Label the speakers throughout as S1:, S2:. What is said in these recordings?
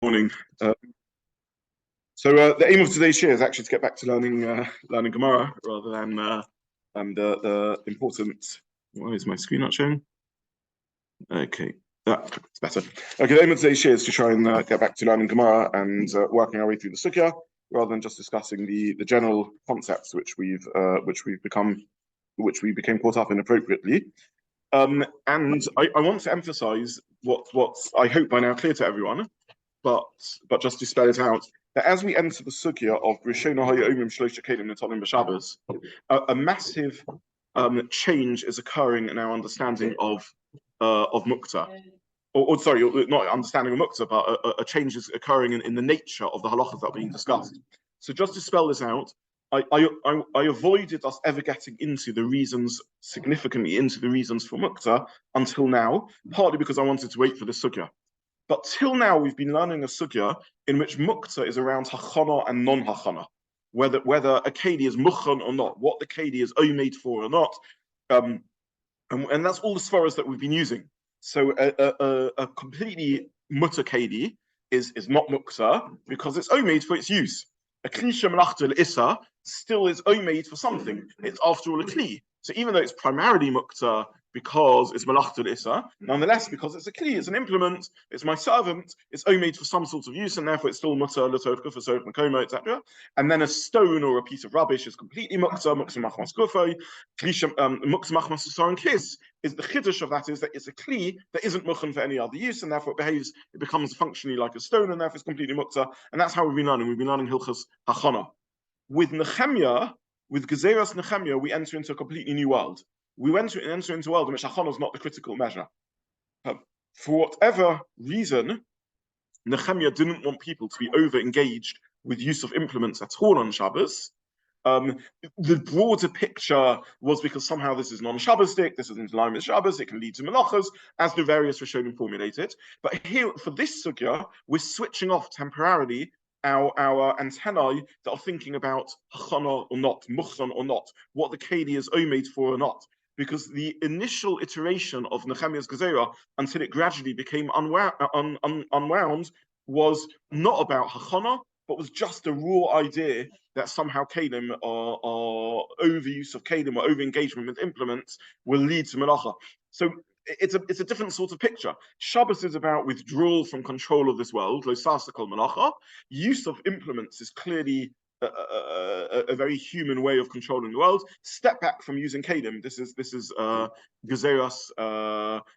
S1: Morning. The aim of today's share is actually to get back to learning Gemara rather than the important. Why is my screen not showing? Okay, that's better. Okay, the aim of today's share is to try and get back to learning Gemara and working our way through the sugya rather than just discussing the general concepts which we became caught up in appropriately. And I want to emphasize what's I hope by now clear to everyone, but just to spell it out, that as we enter the sugya of Rishona Hayomim Shlosha Kelim Netolim B'Shabbos, a massive change is occurring in our understanding of Muktza. Sorry, not understanding of Muktza, but a change is occurring in the nature of the halachas that are being discussed. So just to spell this out, I avoided us ever getting significantly into the reasons for Muktza until now, partly because I wanted to wait for the sugya. But till now, we've been learning a sugya in which Muktza is around hachana and non-hachana, whether a keli is muchan or not, what the keli is made for or not, and that's all the svaras that we've been using. So a completely mutter keli is not Muktza because it's made for its use. A klisha melachot l'issa still is made for something. It's after all a kli. So even though it's primarily Muktza because it's melachot l'issa, nonetheless, because it's a kli, it's an implement, it's my servant, it's made for some sort of use, and therefore it's still mutter, l'tov, kufasot, makoma, etc. And then a stone or a piece of rubbish is completely Muktza machmas kufay, klisha Muktza machmas saran kis. Is the chiddush of that is that it's a kli that isn't muchan for any other use, and therefore it becomes functionally like a stone, and therefore it's completely Muktza. And that's how we've been learning. We've been learning hilchas hachana. With Nechemia, with Gezeiras Nechemia, we enter into a completely new world. We enter into a world in which hachana is not the critical measure. For whatever reason, Nechemia didn't want people to be over-engaged with use of implements at all on Shabbos. The broader picture was because somehow this is non-Shabbostic, this isn't in line with Shabbos, it can lead to melachos, as the various Rishonim formulated. But here, for this sugya, we're switching off temporarily our antennae that are thinking about hachana or not, muchsan or not, what the keli is made for or not. Because the initial iteration of Nechemia's Gezeiras, until it gradually became unwound, was not about hachana, but was just a raw idea that somehow Kelim or overuse of Kelim or over-engagement with implements will lead to melacha. So it's a different sort of picture. Shabbos is about withdrawal from control of this world. Lo sasa kol melacha. Use of implements is clearly a very human way of controlling the world. Step back from using Kelim. This is Gezeiras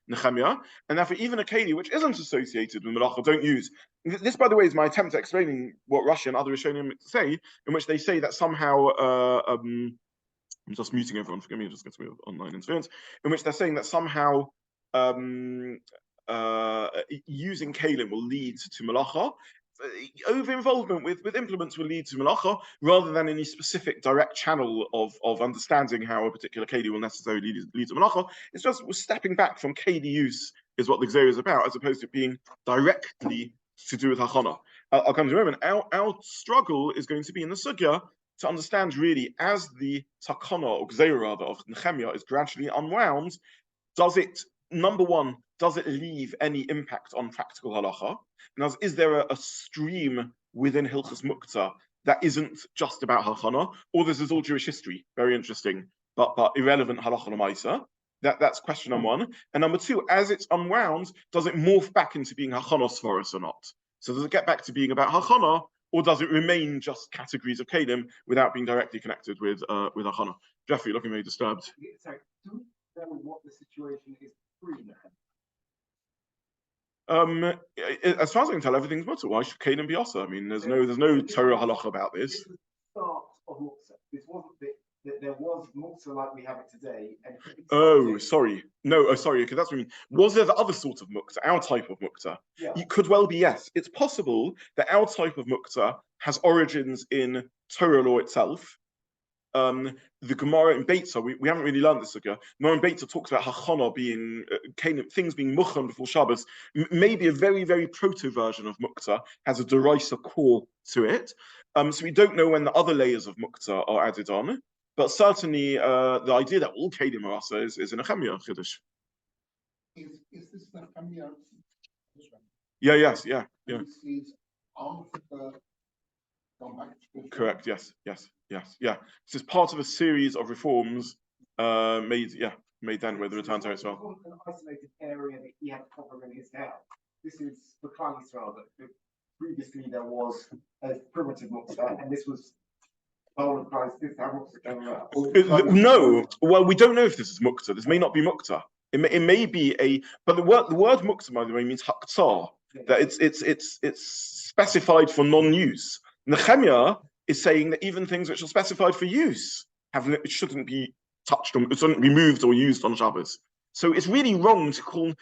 S1: Nechemia, and therefore even a Keli which isn't associated with Melacha don't use. This, by the way, is my attempt at explaining what Rashi and other Rishonim say, in which they say that somehow I'm just muting everyone. Forgive me, just going to be online interference. In which they're saying that somehow using Kelim will lead to Melacha. Over-involvement with implements will lead to melacha rather than any specific direct channel of understanding how a particular keli will necessarily lead to melacha. It's just we're stepping back from keli use is what the Gezeiras is about, as opposed to being directly to do with hachana. I'll come to a moment. Our struggle is going to be in the sugya to understand really as the takana or Gezeira rather of Nechemia is gradually unwound. Number one, does it leave any impact on practical halacha? Now, is there a stream within Hilchas Muktza that isn't just about hachana, or this is all Jewish history? Very interesting, but irrelevant halacha l'maisa. That's question number one. And number two, as it's unwound, does it morph back into being hachana svaros or not? So does it get back to being about hachana, or does it remain just categories of kelim without being directly connected with hachana? Jeffrey, looking very disturbed.
S2: Sorry, do we know what the situation is pre-Nechemia?
S1: As far as I can tell, everything's mutter. Why should Kelim be also? I mean, there's no Torah halacha about this.
S2: This was the start of Muktza. This wasn't that there was Muktza like we have it today. And
S1: sorry. No, sorry. Okay, that's what I mean. Was there the other sort of Muktza, our type of Muktza?
S2: Yeah.
S1: It could well be yes. It's possible that our type of Muktza has origins in Torah law itself. The Gemara in Beitza, we haven't really learned this sugya. Gemara in Beitza talks about hachana being things being muchan before Shabbos. Maybe a very, very proto version of Muktza has a deraisa core to it. So we don't know when the other layers of Muktza are added on. But certainly the idea that all Kelim are also is in a Nechemia chiddush.
S3: Is this Nechemia?
S1: Yes.
S3: This is after gone back to school.
S1: Correct. Yes. This is part of a series of reforms made then with the return to Israel.
S2: An isolated area that he had a problem in his house. This is the Klal Yisrael that previously there was a primitive Muktza, and this was whole of Christ. This is how Muktza came about.
S1: No, well, we don't know if this is Muktza. This may not be Muktza. It may be but the word Muktza, by the way, means haktsar. That it's specified for non-use. Nechemia is saying that even things which are specified for use it shouldn't be touched on, it shouldn't be moved or used on Shabbos. So it's really wrong to call,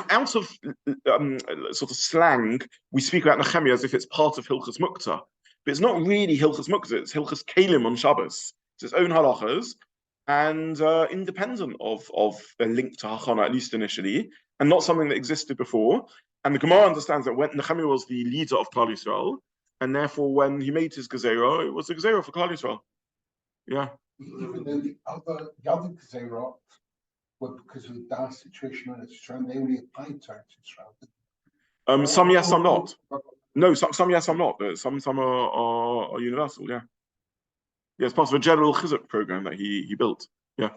S1: out of sort of slang, we speak about Nechemia as if it's part of Hilchas Muktza. But it's not really Hilchas Muktza, it's Hilchas Kelim on Shabbos. It's its own halachas, and independent of a link to Hachana, at least initially, and not something that existed before. And the Gemara understands that when Nechemia was the leader of Klal Yisrael, and therefore when he made his Gezeira, it was a Gezeira for Klal Yisrael. Yeah.
S3: And then the other Gezeira, because of the situation in Israel, they only applied to Israel.
S1: Some yes, some not. No, some yes, some not. But some are universal. Yeah. Yeah, it's part of a general chizuk program that he built. Yeah.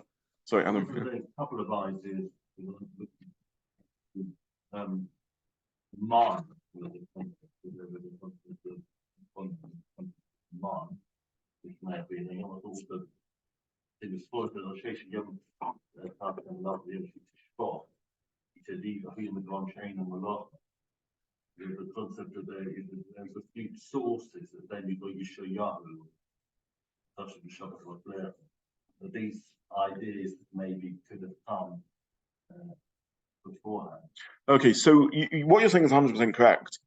S1: Sorry, Adam.
S4: A couple of ideas. Man, which may have been also in the sport illustration given sport. He said these are human one chain and melachot. The concept of there's a few sources that then you've got Yeshiva-style, such as the Shabbat Flair. These ideas maybe could have come beforehand.
S1: Okay, so what you're saying is 100% correct.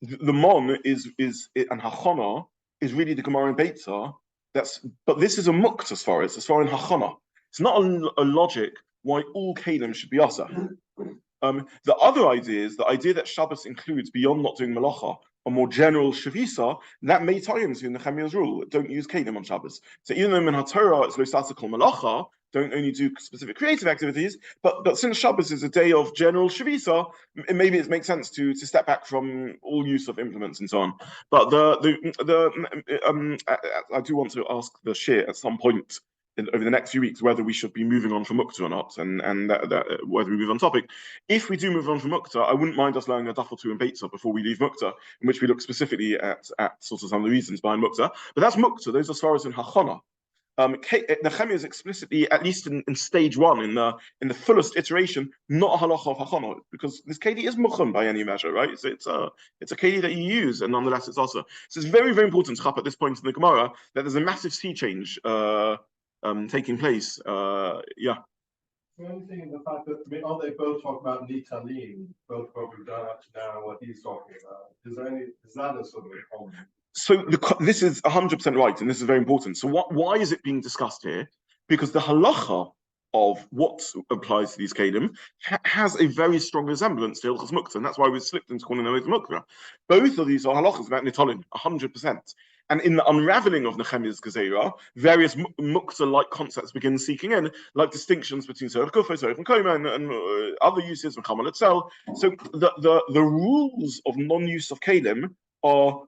S1: The mon is and hachana is really the Gemara in Beitzah. But this is a mukt as far in hachana. It's not a logic why all kelim should be asa. The other idea is the idea that Shabbos includes beyond not doing melacha a more general shavisa that may tie into Nechemia's rule. Don't use kelim on Shabbos. So even though in HaTorah it's lo sasikol melacha, don't only do specific creative activities, but since Shabbos is a day of general shavisa, maybe it makes sense to step back from all use of implements and so on. But I do want to ask the Shiur at some point over the next few weeks whether we should be moving on from Muktza or not, and whether we move on topic. If we do move on from Muktza, I wouldn't mind us learning a daf or two in Beitzah before we leave Muktza, in which we look specifically at sort of some of the reasons behind Muktza. But that's Muktza. Those are as far as in Hachana. Nechemia is explicitly, at least in stage one, in the fullest iteration, not a halacha of hachana, because this keli is mucham by any measure, right? It's a keli that you use, and nonetheless it's also. So it's very, very important to at this point in the Gemara that there's a massive sea change taking place. Yeah.
S5: The only thing in the fact that, I mean, aren't they both talking about nitalim, both what we've done up to now, what he's talking about? Is that a sort of a problem?
S1: So this is 100% right, and this is very important. So why is it being discussed here? Because the halacha of what applies to these kelim has a very strong resemblance to Hilchas Muktza, and that's why we slipped into calling them Muktza. Both of these are halachas about nitolin, 100%. And in the unraveling of Nechemia's Gezeira, various Muktza-like concepts begin seeking in, like distinctions between Sorech Gufo, Sorech Koma, and other uses of Chamal itself. So the rules of non-use of kelim are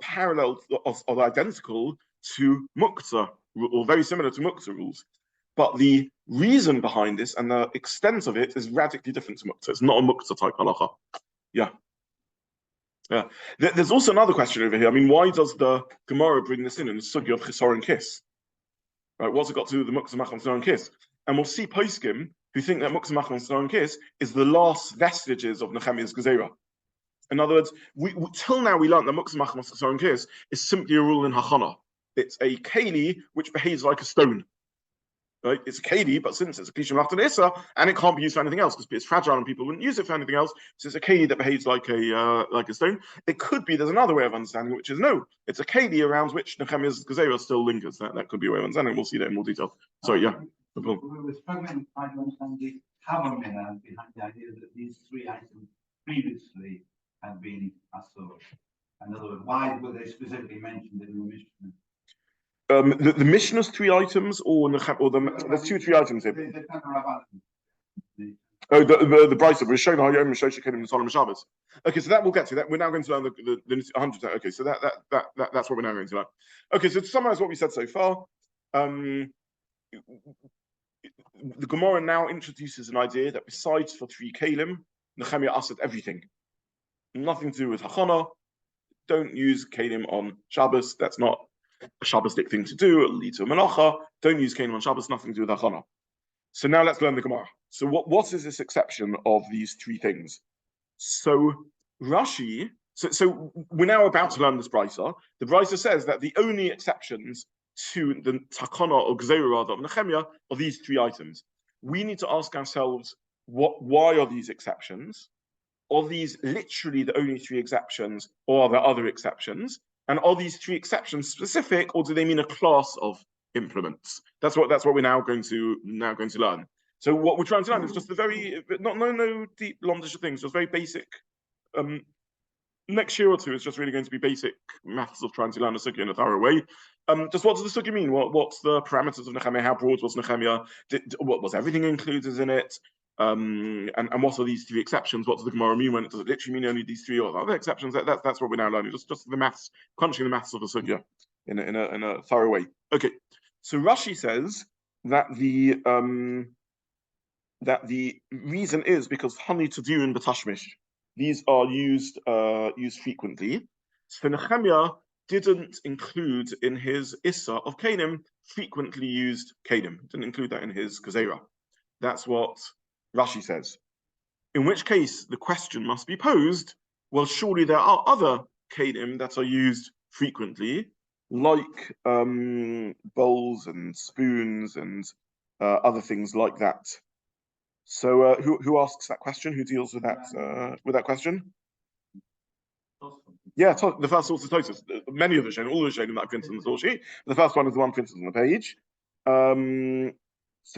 S1: parallel or identical to Muktza, or very similar to Muktza rules. But the reason behind this and the extent of it is radically different to Muktza. It's not a Muktza type halacha. Yeah. There's also another question over here. I mean, why does the Gemara bring this in the sugya of Chisor and Kiss? Right, what's it got to do with the Muktza Machon Chisor and Kiss? And we'll see poskim who think that Muktza Machon Chisor and Kiss is the last vestiges of Nechemia's Gezeira. In other words, till now we learned that Muktza Machon Chisor and Kiss is simply a rule in Hachana. It's a keli which behaves like a stone. Right? It's a keli, but since it's a kli after Issa, and it can't be used for anything else because it's fragile and people wouldn't use it for anything else, so it's a keli that behaves like a stone. It could be there's another way of understanding it, which is no, it's a keli around which Nechemia's Gezeira still lingers. That could be a way of understanding. We'll see that in more detail. Sorry, yeah.
S6: We were struggling to try to understand the common behind the idea that these three items previously had been asur. In other words, why were they specifically mentioned in the Mishnah?
S1: The Mishnah's three items, or there's 2 or 3 items here. Oh, the Brisa, we're showing how Yom Masechet Kelim and Solomon Shabbos. Okay, so that we'll get to. That we're now going to learn the 100. Okay, so that's what we're now going to learn. Okay, so to summarize what we said so far, the Gemara now introduces an idea that besides for 3 Kelim, Nechemia asked everything. Nothing to do with Hachana. Don't use Kelim on Shabbos. That's not a Shabbosdik thing to do. It'll lead to a melacha. Don't use Kelim on Shabbos. Nothing to do with Hachana. So now let's learn the Gemara. So what is this exception of these 3 things? So Rashi, so we're now about to learn this Brisa. The Brisa says that the only exceptions to the Takana or Gezeiras of Nechemia are these 3 items. We need to ask ourselves, why are these exceptions? Are these literally the only 3 exceptions, or are there other exceptions? And are these 3 exceptions specific, or do they mean a class of implements? That's what we're now going to learn. So what we're trying to learn is just the very no deep Londisher things, just very basic. Next year or two is just really going to be basic maths of trying to learn a sugya in a thorough way. Just what does the sugya mean? What's the parameters of Nechemia? How broad was Nechemia? What was everything included in it? And what are these 3 exceptions? What does the Gemara mean when it does it literally mean only these 3 or other exceptions? That's what we're now learning. Just the maths, crunching the maths of the sugya in a thorough way. Okay, so Rashi says that the reason is because honey to do in betashmish. These are used frequently. So Nechemia didn't include in his Issa of Kelim frequently used Kelim. Didn't include that in his Gezeiras. That's what Rashi says. In which case, the question must be posed, well, surely there are other Kelim that are used frequently, like bowls and spoons and other things like that. So who asks that question? Who deals with that question? Yeah, the first source is Tosfos. Many of the Shonim, all the Shonim that I printed on the source sheet. The first one is the one printed on the page. So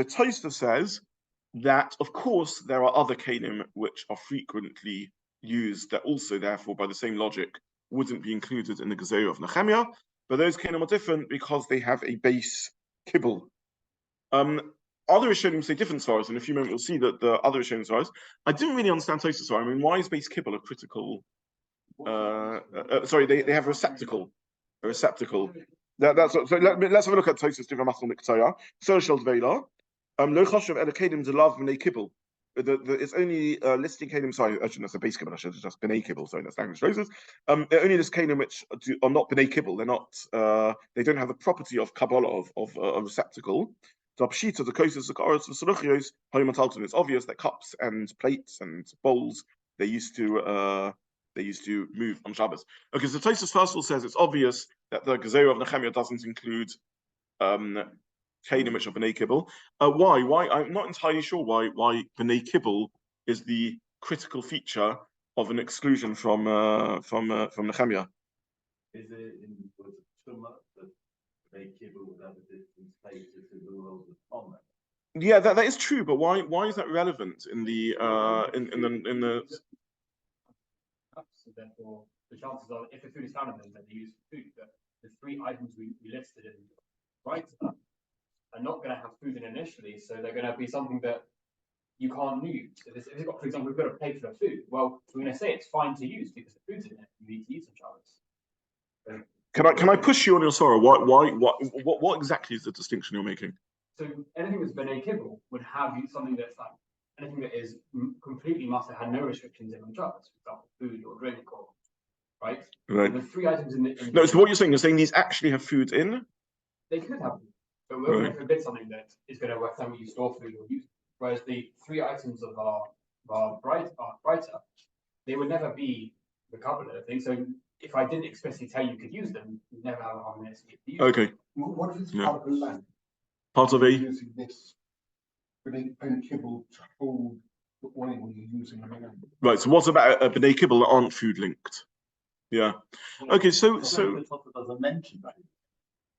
S1: Tosfos says that, of course, there are other Kelim which are frequently used that also, therefore, by the same logic, wouldn't be included in the Gezeiras of Nechemia. But those Kelim are different because they have a base kibble. Other Rishonim say different svaros. In a few moments, we'll see that the other Rishonim svaros. I didn't really understand Tosfos svar. I mean, why is base kibble a critical? Sorry, they have a receptacle. A receptacle. Let's have a look at Tosfos Divrei Masel Muktza. Social Dveila. Lo chashav el kelim delav b'nei kibble. It's only listing kelim. Sorry, I shouldn't have said base kibble. I should have just b'nei kibble. Sorry, that's language roses. Only list kelim which are not b'nei kibble. They're not. They don't have the property of kabbalah of a receptacle. It's obvious that cups and plates and bowls they used to move on Shabbos. Okay, so Tosfos first of all says it's obvious that the Gezeiras of Nechemia doesn't include Kelim which are b'nei kibble. Why? I'm not entirely sure why b'nei kibble is the critical feature of an exclusion from Nechemia.
S4: Is it in the words of Tumah that b'nei kibble would have a different status in the world of Tumah?
S1: Yeah, that is true, but why is that relevant in the
S7: So therefore, the chances are, if the food is found in them, then they use food. But the 3 items we listed in right are not going to have food in initially, so they're going to be something that you can't use. If it's got, for example, we've got a plate full of food, well, we're going to say it's fine to use because the food's in it. You need to use some Shabbos.
S1: Can I push you on your sorrow? What exactly is the distinction you're making?
S7: So anything that's b'nei kibble would have something that's like anything that is completely must have had no restrictions in on Shabbos, for example, food or drink or right.
S1: Right.
S7: The 3 items in the
S1: No, so what you're saying these actually have food in?
S7: They could have food, but we're going to forbid something that is going to work time you store food or use. Whereas the 3 items of our brighter, they would never be recovered, I think. So if I didn't explicitly tell you could use them, you'd never have a harmonized use.
S1: Okay.
S3: What is part of the land?
S1: Part of a
S3: using this b'nei kibble to hold the oil when you're using the land.
S1: Right. So what about a b'nei kibble that aren't food linked? Yeah. Okay. So
S4: The Tosfos doesn't mention that.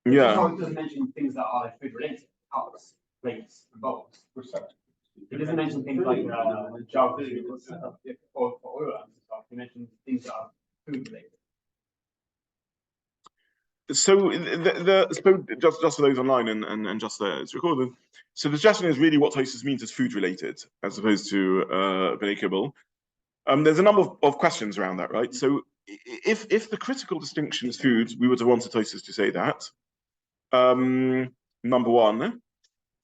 S1: yeah.
S7: It doesn't mention things that are food related, cups, plates, and bowls. It doesn't mention things like jugs or oil and stuff. It mentions things that are food related.
S1: so just for those online and just there, it's recorded. So the suggestion is really what Tosfos means is food related as opposed to b'nei kibbul. There's a number of questions around that, right? So if the critical distinction is food, we would have wanted Tosfos to say that. Number one,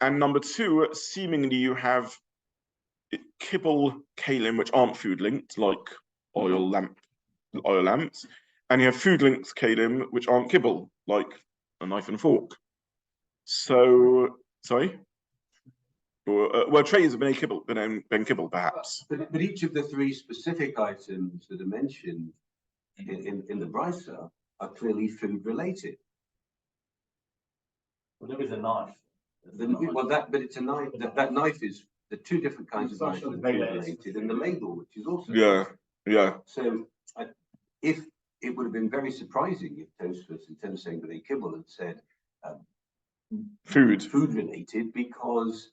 S1: and number two, seemingly you have kibbul kelim which aren't food linked, like oil lamps, and you have food linked kelim which aren't kibbul, like a knife and fork. So, sorry? Well, trays have been kibbul, ben kibbul, perhaps.
S8: But each of the three specific items that are mentioned in the brisa are clearly food related.
S4: Well, there is a knife.
S8: But it's a knife. That knife is the two different kinds of knives that are food related, and the ladle, which is also.
S1: Yeah.
S8: So, if it would have been very surprising if Tosfos, instead of saying b'nei kibbul, had said food related, because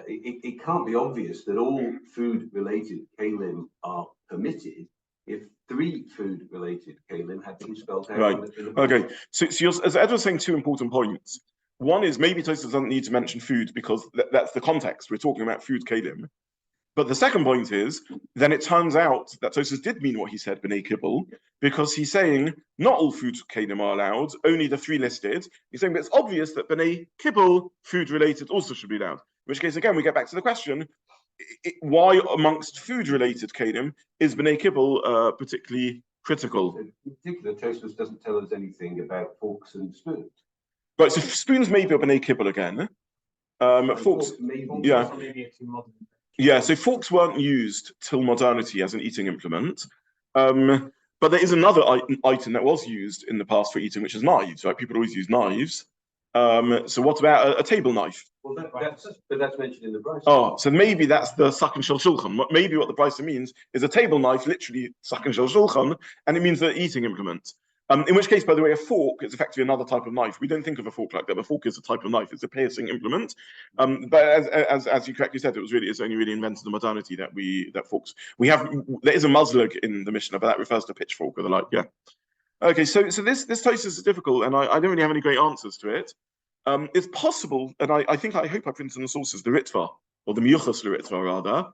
S8: it can't be obvious that all food related kelim are permitted if three food related kelim had been spelled out.
S1: Right. Okay. So as Ed was saying, two important points. One is maybe Tosfos doesn't need to mention food because that's the context. We're talking about food kelim. But the second point is, then it turns out that Tosfos did mean what he said, b'nei kibbul, because he's saying not all food kelim are allowed, only the three listed. He's saying, but it's obvious that b'nei kibbul, food related, also should be allowed. In which case, again, we get back to the question, why amongst food related kelim is b'nei kibbul particularly critical?
S8: In particular, Tosfos doesn't tell us anything about forks and spoons.
S1: Right, so spoons may be a b'nei kibbul again. Forks, yeah. Yeah, so forks weren't used till modernity as an eating implement. But there is another item that was used in the past for eating, which is knives, right? People always use knives. So what about a table knife?
S8: Well, that's mentioned in the brisa.
S1: Oh, so maybe that's the sakin shel shulchan. Maybe what the brisa means is a table knife, literally sakin shel shulchan, and it means the eating implement. In which case, by the way, a fork is effectively another type of knife. We don't think of a fork like that. A fork is a type of knife. It's a piercing implement. But as you correctly said, it's only really invented in modernity that forks. There is a muslug in the Mishnah, but that refers to pitchfork or the like. Yeah. Okay, so this Tosfos is difficult, and I don't really have any great answers to it. It's possible, and I hope I printed in the sources the Ritva, or the Miyuchas Ritva rather,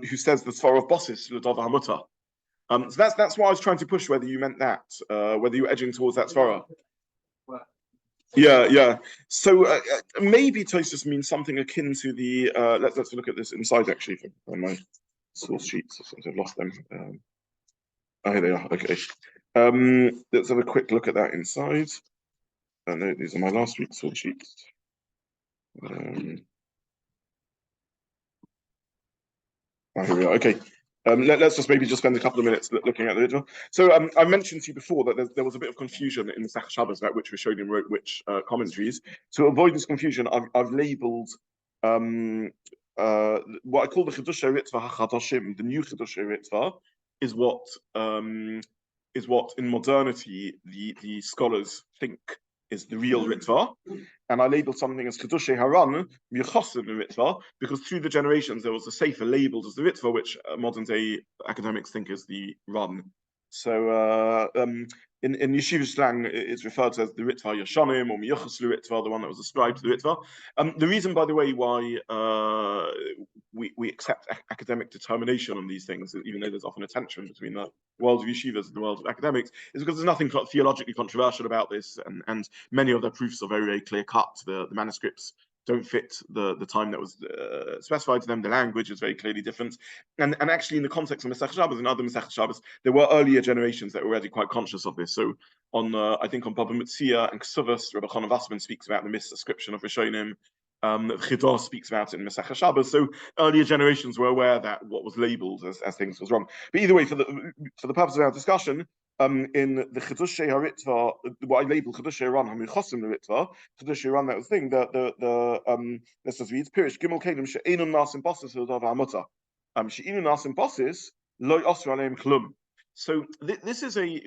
S1: who says the Svar of Bossis L'Dov HaMutar. So that's why I was trying to push whether you meant that, whether you were edging towards that Svara. Yeah. So maybe Tosfos means something akin to the. Let's look at this inside actually on my source sheets. I've lost them. Here they are. Okay. Let's have a quick look at that inside. No, these are my last week's source sheets. Here we are. Okay. Let's just spend a couple of minutes looking at the video. So I mentioned to you before that there was a bit of confusion in Masechet Shabbat about which Rishonim wrote which commentaries. To avoid this confusion, I've labelled what I call the Chiddushei Ritva HaChadoshim. The new Chiddushei Ritva is what in modernity the scholars think is the real Ritva, and I labeled something as Chiddushei Haran Miyochosim Ritva because through the generations there was a sefer labeled as the Ritva, which modern day academics think is the Ran. So in Yeshiva slang, it's referred to as the Ritva Yashanim or Miyochos Ritva, the one that was ascribed to the Ritva. The reason, by the way, why we accept academic determination on these things, even though there's often a tension between the world of yeshivas and the world of academics, is because there's nothing theologically controversial about this, and many of their proofs are very, very clear cut. The manuscripts don't fit the time that was specified to them. The language is very clearly different. And actually, in the context of Masechet Shabbat and other Masechet Shabbos, there were earlier generations that were already quite conscious of this. So I think on Baba Muktza and Ksuvas, Rabbi Zobin speaks about the misascription of Rishonim. Chidor speaks about it in Masechet Shabbat. So earlier generations were aware that what was labelled as things was wrong. But either way, for the purpose of our discussion, in the Chiddushei HaRitva, what I label Chiddushei Haran HaMichosim Ritva, Chiddushei Haran, that was thing. Let's just read. Pirish Gimel Kelim She'enun Nasim Bosis L'Dav HaMutar. She'enun Nasim Bosis Lo Osra Aleim Klum. So this is a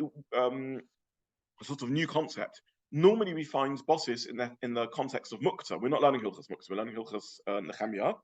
S1: sort of new concept. Normally we find bosses in the context of Muktza. We're not learning Hilchas Muktza. We're learning Hilchas Nechemia.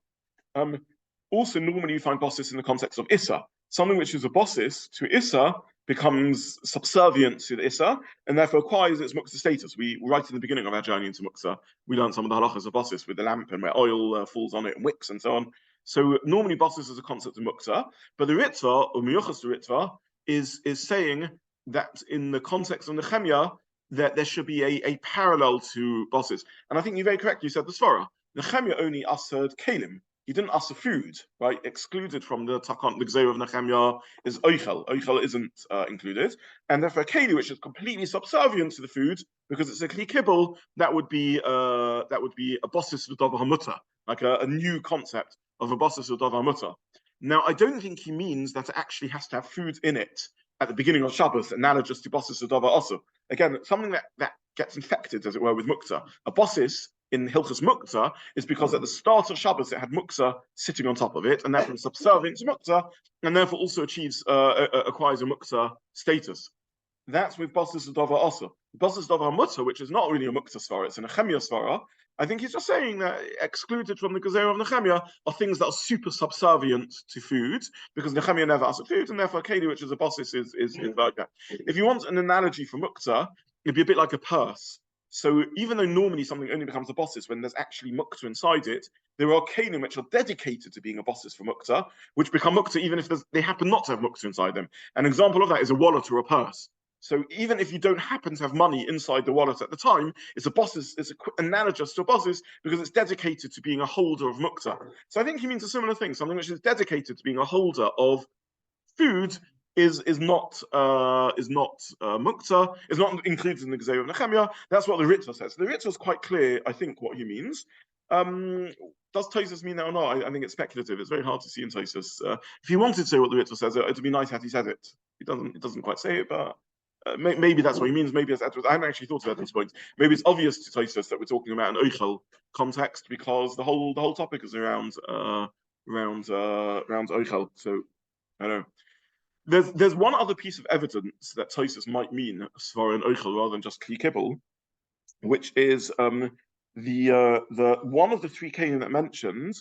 S1: Also, normally you find bosses in the context of Issa. Something which is a bossis to Issa becomes subservient to the Issa, and therefore acquires its Muktza status. Right in the beginning of our journey into Muktza, we learned some of the halachas of bosses with the lamp and where oil falls on it and wicks and so on. So normally bosses is a concept of Muktza, but the Ritva, or Miyuchas the Ritva, is saying that in the context of Nechemia, that there should be a parallel to bosses. And I think you very correctly said the Svara. Nechemia only ushered Kelim. He didn't usher food, right? Excluded from the Takon, the Gezeiras of Nechemia is Oichel. Oichel isn't included. And therefore Keli, which is completely subservient to the food, because it's a Kli Kibbul, that would be a bosses L'Davar HaMutter, like a new concept of a bosses L'Davar HaMutter. Now, I don't think he means that it actually has to have food in it at the beginning of Shabbos, analogous to bosses L'Davar Osur. Again, something that gets infected, as it were, with Muktza. A bosses in Hilchos Muktza is because at the start of Shabbos it had Muktza sitting on top of it, and therefore subservient to Muktza, and therefore also acquires a Muktza status. That's with bosses L'Davar Osur. Bosses L'Davar HaMutter, which is not really a Muktza svara, it's a Nechemia svara. I think he's just saying that excluded from the Gezeiras of Nechemia are things that are super subservient to food, because Nechemia never asked food, and therefore Keli, which is a bosses, is like that. If you want an analogy for Muktza, it'd be a bit like a purse. So even though normally something only becomes a bosses when there's actually Muktza inside it, there are Kelim which are dedicated to being a bosses for Muktza, which become Muktza even if they happen not to have Muktza inside them. An example of that is a wallet or a purse. So even if you don't happen to have money inside the wallet at the time, it's analogous to a bosses because it's dedicated to being a holder of Muktza. So I think he means a similar thing, something which is dedicated to being a holder of food is not Muktza, is not included in the Gezeiras of Nechemia. That's what the Ritva says. The Ritva is quite clear, I think, what he means. Does Tosfos mean that or not? I think it's speculative. It's very hard to see in Tosfos. If he wanted to say what the Ritva says, it'd be nice had he said it. It doesn't quite say it, but maybe that's what he means. Maybe I haven't actually thought about this point. Maybe it's obvious to Tosfos that we're talking about an Oichel context because the whole topic is around Oichel. So I don't know. There's one other piece of evidence that Tosfos might mean Svara and Oichel rather than just Kli Kibbul, which is the one of the three Kelim that mentioned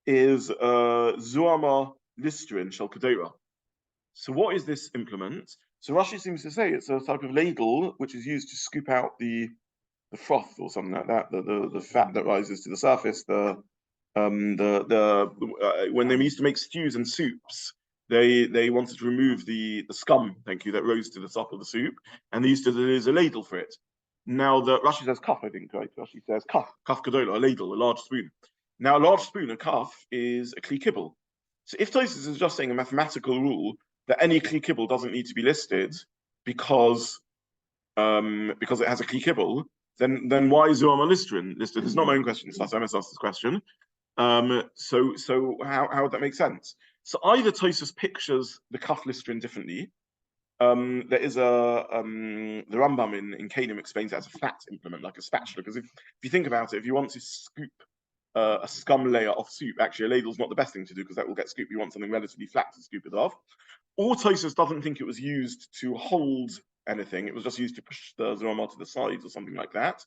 S1: is Zuama Listrin Shel Kedera. So what is this implement? So Rashi seems to say it's a type of ladle which is used to scoop out the froth or something like that, the fat that rises to the surface. When they used to make stews and soups, they wanted to remove the scum, thank you, that rose to the top of the soup, and they used to use a ladle for it. Now the Rashi says kaf, I think, right? Rashi says kaf kadola, a ladle, a large spoon. Now a large spoon, a kaf, is a Kli Kibbul. So if Tosfos is just saying a mathematical rule that any Kli Kibbul doesn't need to be listed because it has a Kli Kibbul, then why is Zuama Listrin listed? It's not my own question. It's I must ask this question. So how would that make sense? So either Tosfos pictures the kaf listrin differently. There is the Rambam in Kelim explains it as a flat implement, like a spatula. Because if you think about it, if you want to scoop a scum layer off soup, actually a ladle's not the best thing to do because that will get scooped. You want something relatively flat to scoop it off. Or Tosfos doesn't think it was used to hold anything; it was just used to push the Zerama to the sides or something like that.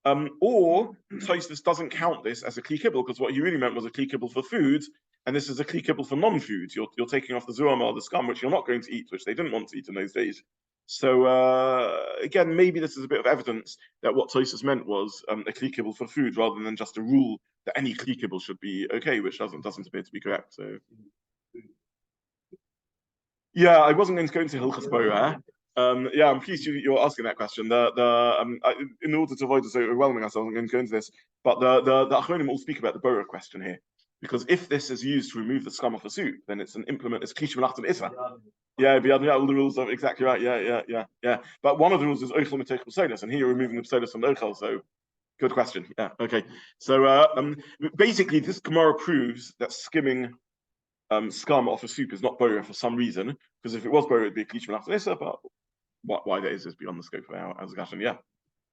S1: Or Tosfos doesn't count this as a Kli Kibbul because what he really meant was a Kli Kibbul for food, and this is a Kli Kibbul for non-food. You're taking off the Zerama, the scum, which you're not going to eat, which they didn't want to eat in those days. So again, maybe this is a bit of evidence that what Tosfos meant was a Kli Kibbul for food rather than just a rule that any Kli Kibbul should be okay, which doesn't appear to be correct. So yeah, I wasn't going to go into Hilchos Borah. Yeah, I'm pleased you're asking that question. In order to avoid us overwhelming us, I wasn't going to go into this, but the Achronim all speak about the Borah question here, because if this is used to remove the scum off a soup, then it's an implement. It's Klish Melachot and Isra. Yeah, all the rules are exactly right. Yeah. But one of the rules is Oichel Mitech P'solos, and here you're removing the P'solos from the Oichel. So, good question. Yeah, okay. So basically, this Gemara proves that skimming scum off a soup is not Borah for some reason, because if it was Borah, it'd be a Klish Melachot and Isra, but why that is beyond the scope of our discussion. Yeah.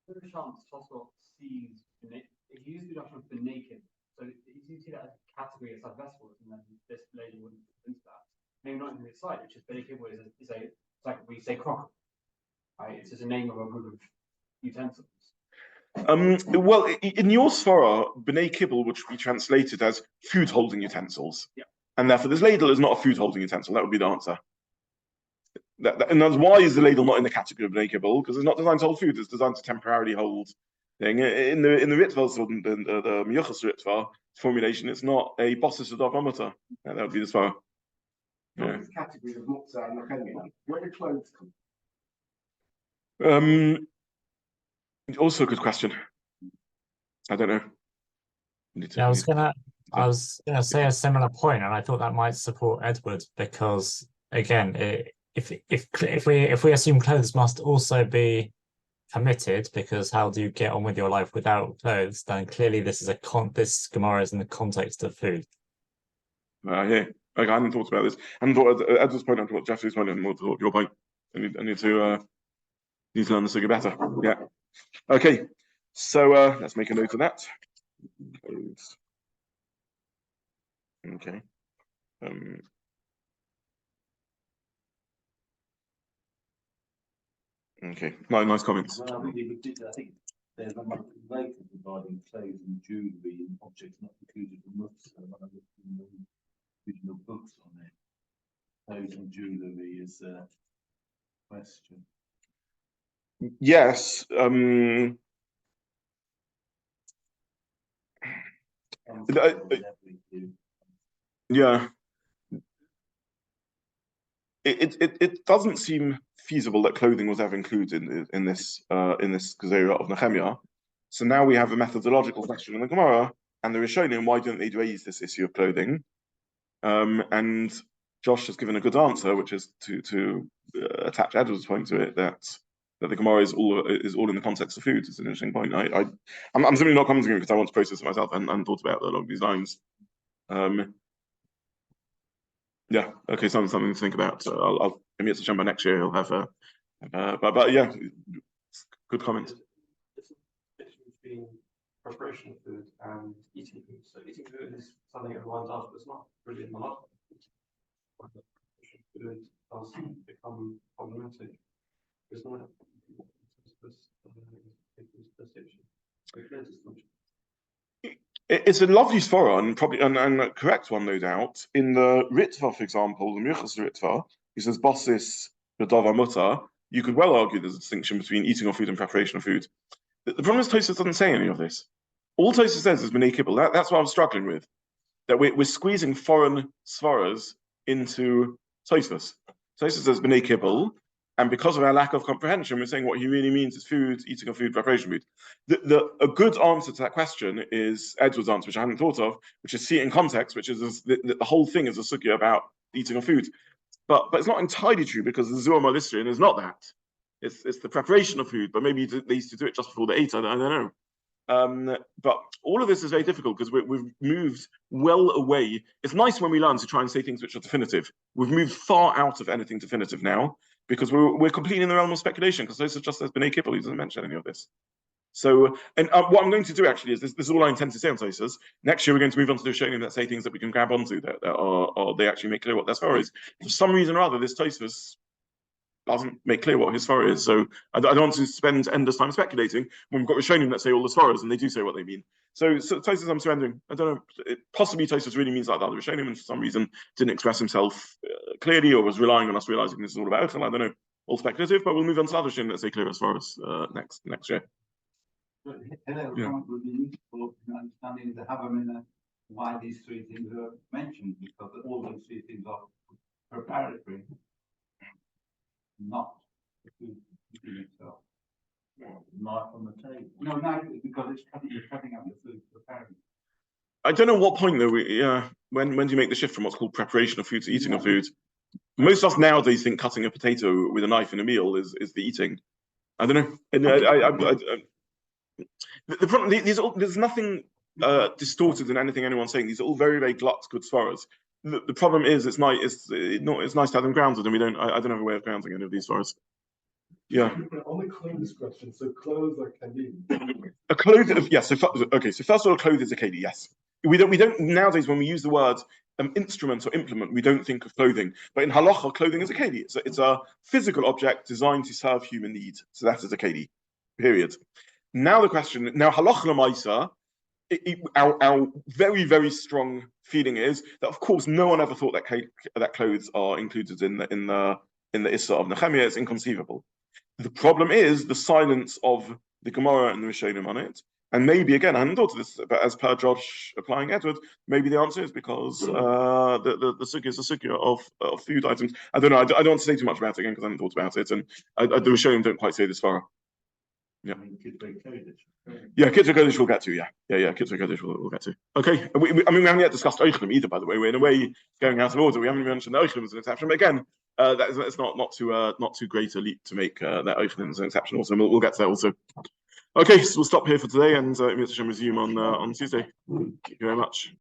S7: There's a chance Tosfos sees if you use the reduction for naked, so if you see that as a category as vessels, and then this lady wouldn't fit into that. Maybe not even its side, which is naked is like we say crock. Right? It's just a name of a group of utensils.
S1: Well, in your svara, b'nei kibbul, which we translated as food holding utensils.
S7: Yeah.
S1: And therefore, this ladle is not a food holding utensil. That would be the answer. and that's why is the ladle not in the category of bnei kibbul? Because it's not designed to hold food; it's designed to temporarily hold thing. In the Ritva, the Miyuchas Ritva formulation, it's not a bosses of Mutter. That would be the svara. Yeah.
S2: This category of Muktza and Nechemia, where do clothes come?
S1: Also a good question. I don't know.
S9: Yeah, I was gonna say a similar point, and I thought that might support Edward because again, if we assume clothes must also be permitted, because how do you get on with your life without clothes? Then clearly this is this Gemara is in the context of food.
S1: Yeah, okay, I hadn't thought about this. I hadn't thought Edward's point. I thought Jeffrey's point, and more thought your point. I need to learn the sugi better. Yeah. Okay. So let's make a note of that. Clothes. Okay. Okay. Nice comments.
S4: Well, I think there's a much later regarding clothes and jewellery and objects not included in Muktza. When I looked in the original books on it, clothes and jewellery is a question.
S1: Yes. Yeah. It doesn't seem feasible that clothing was ever included in this Gezeiras of Nechemia. So now we have a methodological question in the Gemara, and the Rishonim, why didn't they raise this issue of clothing? And Josh has given a good answer, which is to attach Edward's point to it, that the Gemara is all in the context of food. It's an interesting point. I'm simply not commenting because I want to process it myself and thought about it along these lines. Yeah, okay, something to think about. So maybe it's a Shabbat next year. He'll have but yeah, good comment.
S10: Between preparation of food and eating food. So eating food is something everyone's asked, but it's not really in the melachot. Food does become problematic. It's not.
S1: It's a lovely svara and probably and a correct one, no doubt. In the Ritva, for example, the Miyuchas Ritva, he says bossis b'davar mutar. You could well argue there's a distinction between eating of food and preparation of food. The problem is Tosfos doesn't say any of this. All Tosfos says is b'nei kibbul. That's what I'm struggling with. That we're squeezing foreign svaras into Tosfos. Tosfos says b'nei kibbul, and because of our lack of comprehension, we're saying what he really means is food, eating of food, preparation of food. A good answer to that question is Edward's answer, which I hadn't thought of, which is see it in context, which is the whole thing is a sugya about eating of food. But it's not entirely true because the Zuam al-Isrian is not that. It's the preparation of food, but maybe they used to do it just before they ate. I don't know. But all of this is very difficult because we've moved well away. It's nice when we learn to try and say things which are definitive. We've moved far out of anything definitive now because we're completely in the realm of speculation because those are just as b'nei kibbul. He doesn't mention any of this. So, and what I'm going to do actually is this is all I intend to say on Tosfos. Next year, we're going to move on to the Rishonim that say things that we can grab onto that are they actually make clear what their svara is. For some reason or other, this Tosfos doesn't make clear what his svara is. So I don't want to spend endless time speculating when we've got Rishonim that say all the svaras and they do say what they mean. So Tosfos, I'm surrendering. I don't know. Possibly Tosfos really means like that. The Rishonim, and for some reason, didn't express himself clearly or was relying on us realizing this is all about. And I don't know. All speculative, but we'll move on to other Rishonim that say clear as far as next year.
S6: Hello,
S1: Yeah.
S6: would be useful in understanding the Havamina, why these three things are mentioned, because all those three things are preparatory, not the food itself.
S4: Knife on the table.
S6: No, because you're cutting up the food preparing.
S1: I don't know what point though. When do you make the shift from what's called preparation of food to eating of food? Most of us nowadays think cutting a potato with a knife in a meal is the eating. I don't know. And the problem, there's nothing distorted in anything anyone's saying. These are all very, very glut good svaras. The problem is it's nice to have them grounded, and I don't have a way of grounding any of these svaras. Yeah.
S5: On the clothes question, so clothes are kelim.
S1: A clothes, yes. So first of all, a clothes is a kelim. Yes. We don't nowadays when we use the word instrument or implement, we don't think of clothing. But in halacha, clothing is a kelim. It's a physical object designed to serve human needs. So that is a kelim. Period. Now the question, halacha l'maisa, our very, very strong feeling is that of course no one ever thought that clothes are included in the in the Issa of Nechemia is inconceivable. The problem is the silence of the Gemara and the Rishonim on it. And maybe, again, I hadn't thought of this, but as per Josh applying Edward, maybe the answer is because the sugya is a sugya of food items. I don't know. I don't want to say too much about it again because I hadn't thought about it. And the Rishonim don't quite say this far. Yeah. Yeah, Kitzur Kodesh we'll get to, yeah. Kitzur Kodesh we'll get to. Okay, we haven't yet discussed Oichlim either, by the way. We're in a way going out of order. We haven't even mentioned the Oichlim as an exception. But again, it's not too great a leap to make that Oichlim as an exception also. We'll get to that also. Okay, so we'll stop here for today and resume on Tuesday. Thank you very much.